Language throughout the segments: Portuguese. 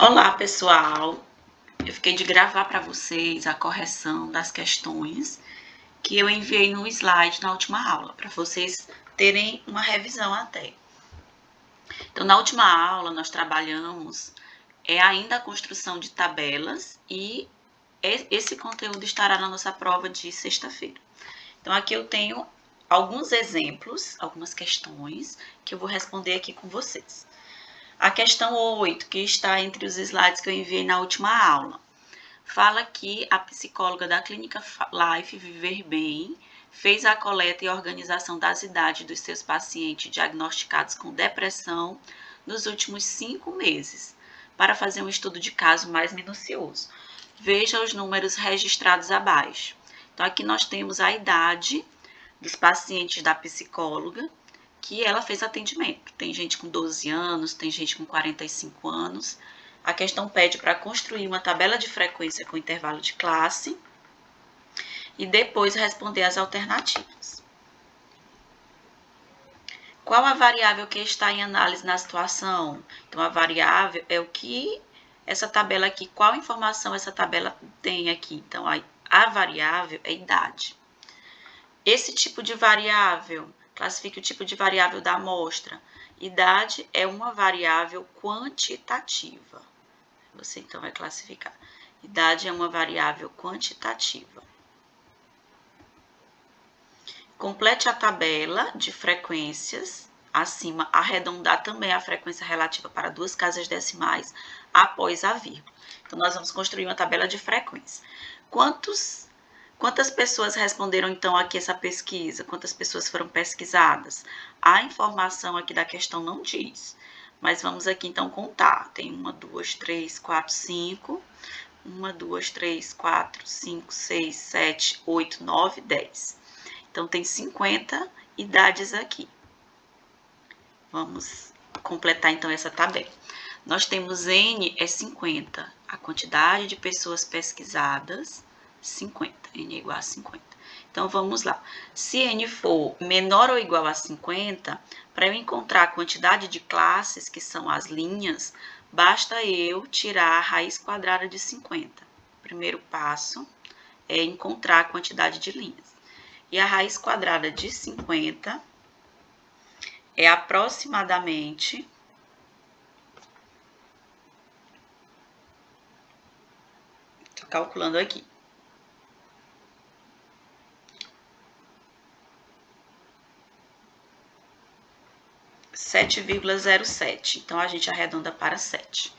Olá, pessoal! Eu fiquei de gravar para vocês a correção das questões que eu enviei no slide na última aula, para vocês terem uma revisão até. Então, na última aula, nós trabalhamos ainda a construção de tabelas e esse conteúdo estará na nossa prova de sexta-feira. Então, aqui eu tenho alguns exemplos, algumas questões que eu vou responder aqui com vocês. A questão 8, que está entre os slides que eu enviei na última aula, fala que a psicóloga da Clínica Life Viver Bem fez a coleta e organização das idades dos seus pacientes diagnosticados com depressão nos últimos 5 meses, para fazer um estudo de caso mais minucioso. Veja os números registrados abaixo. Então, aqui nós temos a idade dos pacientes da psicóloga, que ela fez atendimento. Tem gente com 12 anos, tem gente com 45 anos. A questão pede para construir uma tabela de frequência com intervalo de classe e depois responder as alternativas. Qual a variável que está em análise na situação? Então, a variável é o que essa tabela aqui, qual informação essa tabela tem aqui? Então, a variável é idade. Esse tipo de variável, classifique o tipo de variável da amostra. Idade é uma variável quantitativa. Você então vai classificar. Idade é uma variável quantitativa. Complete a tabela de frequências. Acima, arredondar também a frequência relativa para duas casas decimais após a vírgula. Então, nós vamos construir uma tabela de frequência. Quantas pessoas responderam, então, aqui essa pesquisa? Quantas pessoas foram pesquisadas? A informação aqui da questão não diz, mas vamos aqui, então, contar. Tem 1, 2, 3, 4, 5. 1, 2, 3, 4, 5, 6, 7, 8, 9, 10. Então, tem 50 idades aqui. Vamos completar, então, essa tabela. Nós temos N é 50, a quantidade de pessoas pesquisadas, 50, N é igual a 50. Então, vamos lá. Se N for menor ou igual a 50, para eu encontrar a quantidade de classes, que são as linhas, basta eu tirar a raiz quadrada de 50. O primeiro passo é encontrar a quantidade de linhas. E a raiz quadrada de 50 é aproximadamente 7,07. Então, a gente arredonda para 7.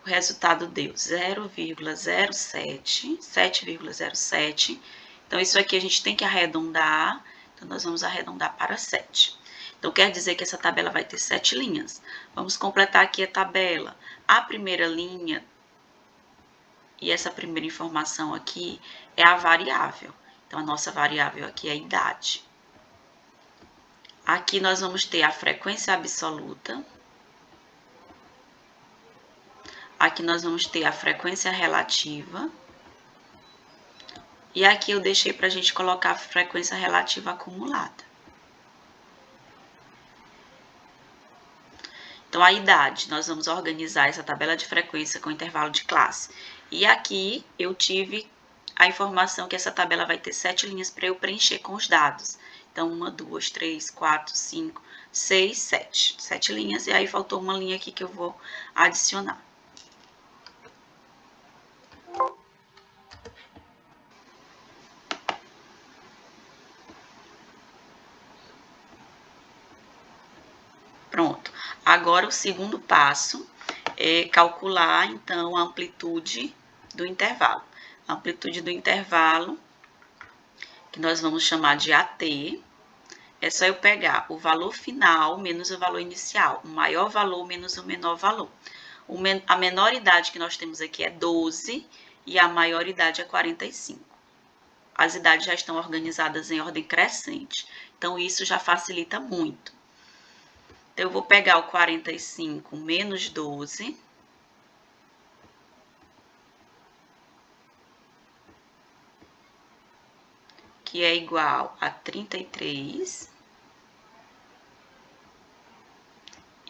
O resultado deu 0,07, 7,07. Então, isso aqui a gente tem que arredondar. Então, nós vamos arredondar para 7. Então, quer dizer que essa tabela vai ter 7 linhas. Vamos completar aqui a tabela. A primeira linha e essa primeira informação aqui é a variável. Então, a nossa variável aqui é a idade. Aqui nós vamos ter a frequência absoluta. Aqui nós vamos ter a frequência relativa. E aqui eu deixei para a gente colocar a frequência relativa acumulada. Então, a idade, nós vamos organizar essa tabela de frequência com intervalo de classe. E aqui eu tive a informação que essa tabela vai ter 7 linhas para eu preencher com os dados. Então, 1, 2, 3, 4, 5, 6, 7. 7 linhas, e aí faltou uma linha aqui que eu vou adicionar. Pronto. Agora, o segundo passo é calcular, então, a amplitude do intervalo. A amplitude do intervalo, que nós vamos chamar de AT, é só eu pegar o valor final menos o valor inicial, o maior valor menos o menor valor. A menor idade que nós temos aqui é 12 e a maior idade é 45. As idades já estão organizadas em ordem crescente, então isso já facilita muito. Então, eu vou pegar o 45 menos 12, que é igual a 33.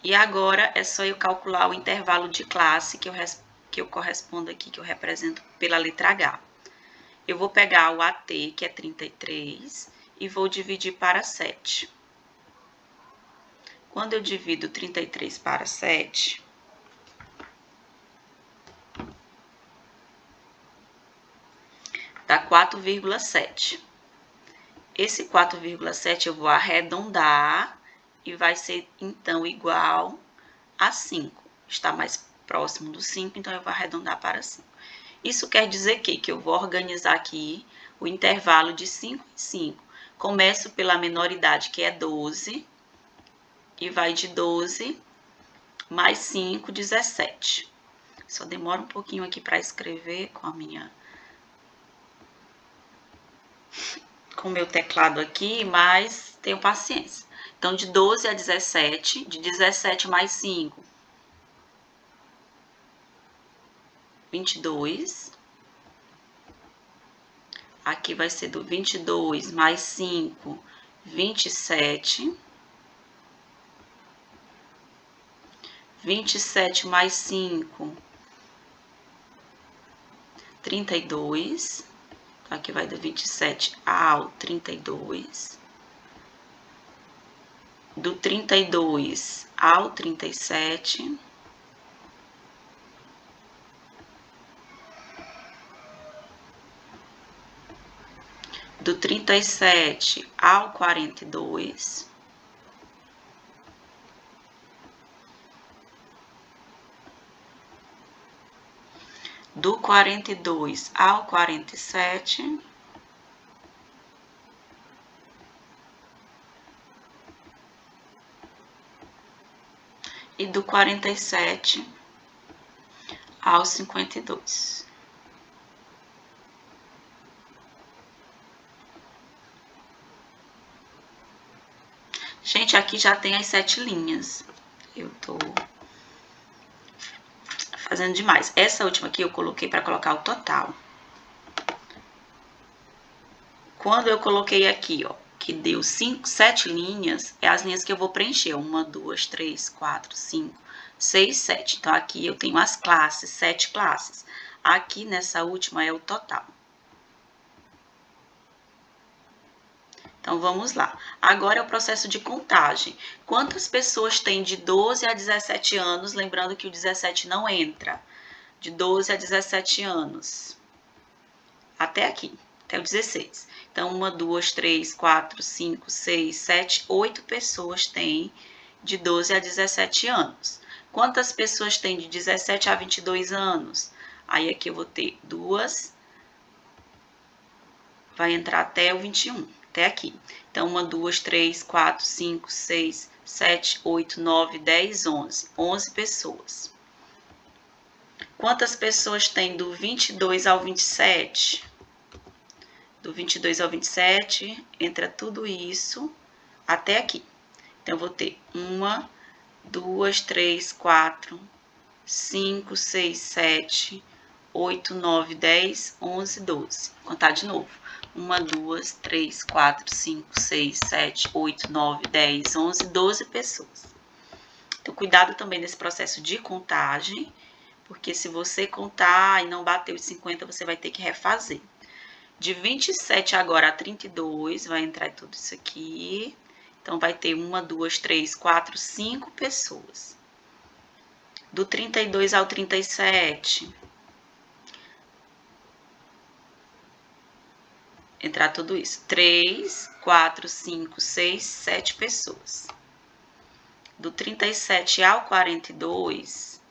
E agora é só eu calcular o intervalo de classe, que eu que eu correspondo aqui, que eu represento pela letra H. Eu vou pegar o AT, que é 33, e vou dividir para 7. Quando eu divido 33 para 7, dá 4,7. Esse 4,7 eu vou arredondar e vai ser, então, igual a 5. Está mais próximo do 5, então eu vou arredondar para 5. Isso quer dizer que eu vou organizar aqui o intervalo de 5 em 5. Começo pela menoridade, que é 12, e vai de 12 mais 5, 17. Só demora um pouquinho aqui para escrever com o meu teclado aqui, mas tenho paciência. Então, de 12 a 17, de 17 mais 5, 22. Aqui vai ser do 22 mais 5, 27. 27 mais 5, 32. Aqui vai do 27 ao 32. Do 32 ao 37. Do 37 ao 42. Do 42 ao 47. E do 47 ao 52. Gente, aqui já tem as 7 linhas. Eu tô fazendo demais. Essa última aqui eu coloquei para colocar o total. Quando eu coloquei aqui, ó, que deu 7 linhas, é as linhas que eu vou preencher. 1, 2, 3, 4, 5, 6, 7. Então, aqui eu tenho as classes, 7 classes. Aqui, nessa última, é o total. Então, vamos lá. Agora é o processo de contagem. Quantas pessoas tem de 12 a 17 anos? Lembrando que o 17 não entra. De 12 a 17 anos. Até aqui, até o 16. Então, 1, 2, 3, 4, 5, 6, 7, 8 pessoas têm de 12 a 17 anos. Quantas pessoas têm de 17 a 22 anos? Aí, aqui eu vou ter 2. Vai entrar até o 21. Até aqui. Então, 1, 2, 3, 4, 5, 6, 7, 8, 9, 10, 11. 11 pessoas. Quantas pessoas tem do 22 ao 27? Do 22 ao 27, entra tudo isso até aqui. Então, eu vou ter 1, 2, 3, 4, 5, 6, 7, 8, 9, 10, 11, 12. Vou contar de novo. 1, 2, 3, 4, 5, 6, 7, 8, 9, 10, 11, 12 pessoas. Então, cuidado também nesse processo de contagem, porque se você contar e não bater os 50, você vai ter que refazer. De 27 agora a 32, vai entrar tudo isso aqui. Então, vai ter 1, 2, 3, 4, 5 pessoas. Do 32 ao 37... entrar tudo isso. 3, 4, 5, 6, 7 pessoas. Do 37 ao 42,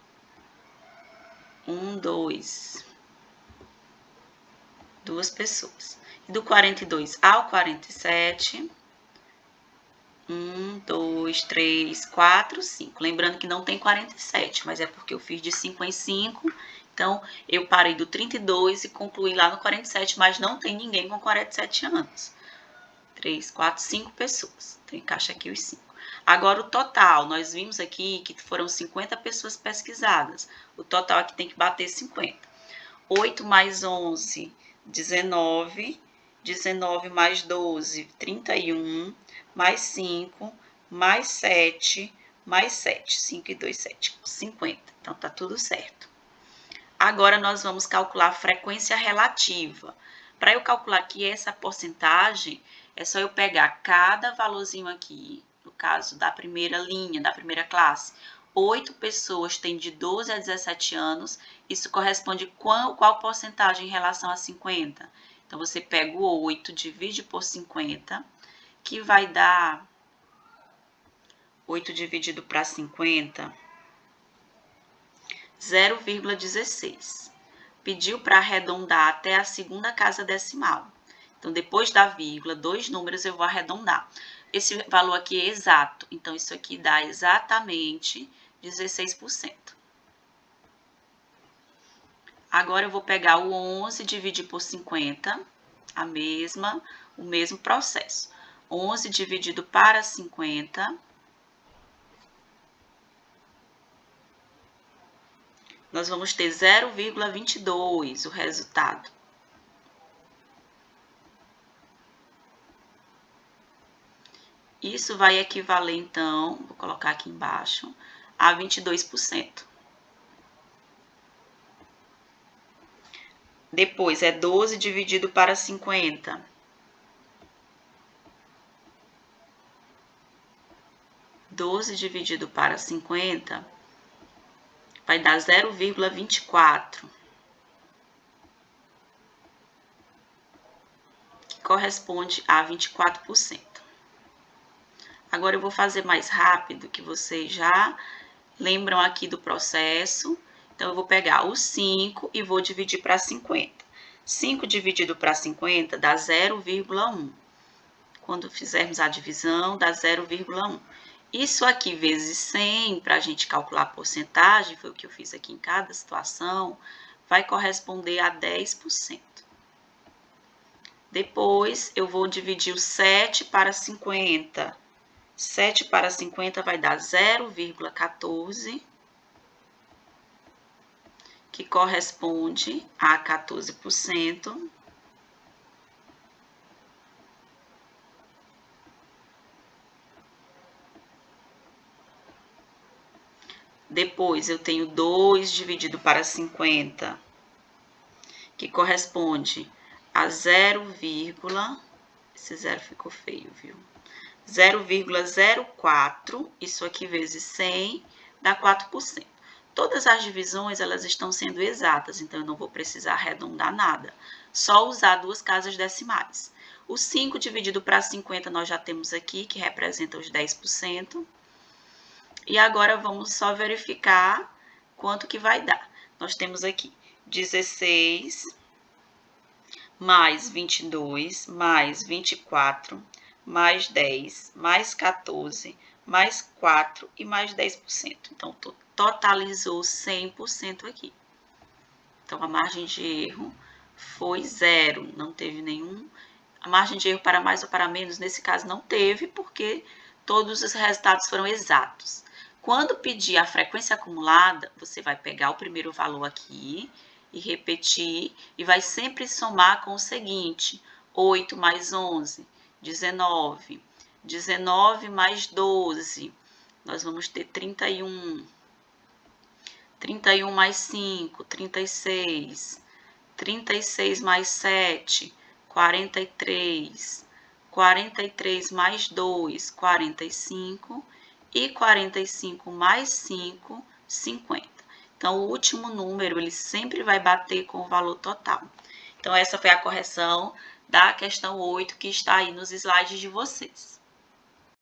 1, 2, 2 pessoas. E do 42 ao 47, 1, 2, 3, 4, 5. Lembrando que não tem 47, mas é porque eu fiz de 5 em 5. Então, eu parei do 32 e concluí lá no 47, mas não tem ninguém com 47 anos. 3, 4, 5 pessoas. Então, encaixa aqui os 5. Agora, o total. Nós vimos aqui que foram 50 pessoas pesquisadas. O total aqui tem que bater 50. 8 mais 11, 19. 19 mais 12, 31. Mais 5, mais 7, mais 7. 5 e 2, 7. 50. Então, tá tudo certo. Agora, nós vamos calcular a frequência relativa. Para eu calcular aqui essa porcentagem, é só eu pegar cada valorzinho aqui, no caso da primeira linha, da primeira classe. 8 pessoas têm de 12 a 17 anos, isso corresponde qual porcentagem em relação a 50? Então, você pega o 8, divide por 50, que vai dar 8 dividido para 50, 0,16. Pediu para arredondar até a segunda casa decimal. Então, depois da vírgula, 2 números eu vou arredondar. Esse valor aqui é exato, então isso aqui dá exatamente 16%. Agora eu vou pegar o 11 e dividir por 50, o mesmo processo. 11 dividido para 50, nós vamos ter 0,22 o resultado. Isso vai equivaler, então, vou colocar aqui embaixo, a 22%. Depois, é 12 dividido para 50. 12 dividido para 50 vai dar 0,24, que corresponde a 24%. Agora eu vou fazer mais rápido, que vocês já lembram aqui do processo. Então, eu vou pegar o 5 e vou dividir para 50. 5 dividido para 50 dá 0,1. Quando fizermos a divisão, dá 0,1. Isso aqui vezes 100, para a gente calcular a porcentagem, foi o que eu fiz aqui em cada situação, vai corresponder a 10%. Depois, eu vou dividir o 7 para 50. 7 para 50 vai dar 0,14, que corresponde a 14%. Depois, eu tenho 2 dividido para 50, que corresponde a 0, esse zero ficou feio, viu? 0,04, isso aqui vezes 100, dá 4%. Todas as divisões, elas estão sendo exatas, então eu não vou precisar arredondar nada. Só usar duas casas decimais. O 5 dividido para 50 nós já temos aqui, que representa os 10%. E agora vamos só verificar quanto que vai dar. Nós temos aqui 16 mais 22 mais 24 mais 10 mais 14 mais 4 e mais 10%. Então, totalizou 100% aqui. Então, a margem de erro foi 0, não teve nenhum. A margem de erro para mais ou para menos, nesse caso, não teve, porque todos os resultados foram exatos. Quando pedir a frequência acumulada, você vai pegar o primeiro valor aqui e repetir, e vai sempre somar com o seguinte: 8 mais 11, 19. 19 mais 12, nós vamos ter 31. 31 mais 5, 36. 36 mais 7, 43. 43 mais 2, 45. E 45 mais 5, 50. Então, o último número, ele sempre vai bater com o valor total. Então, essa foi a correção da questão 8, que está aí nos slides de vocês.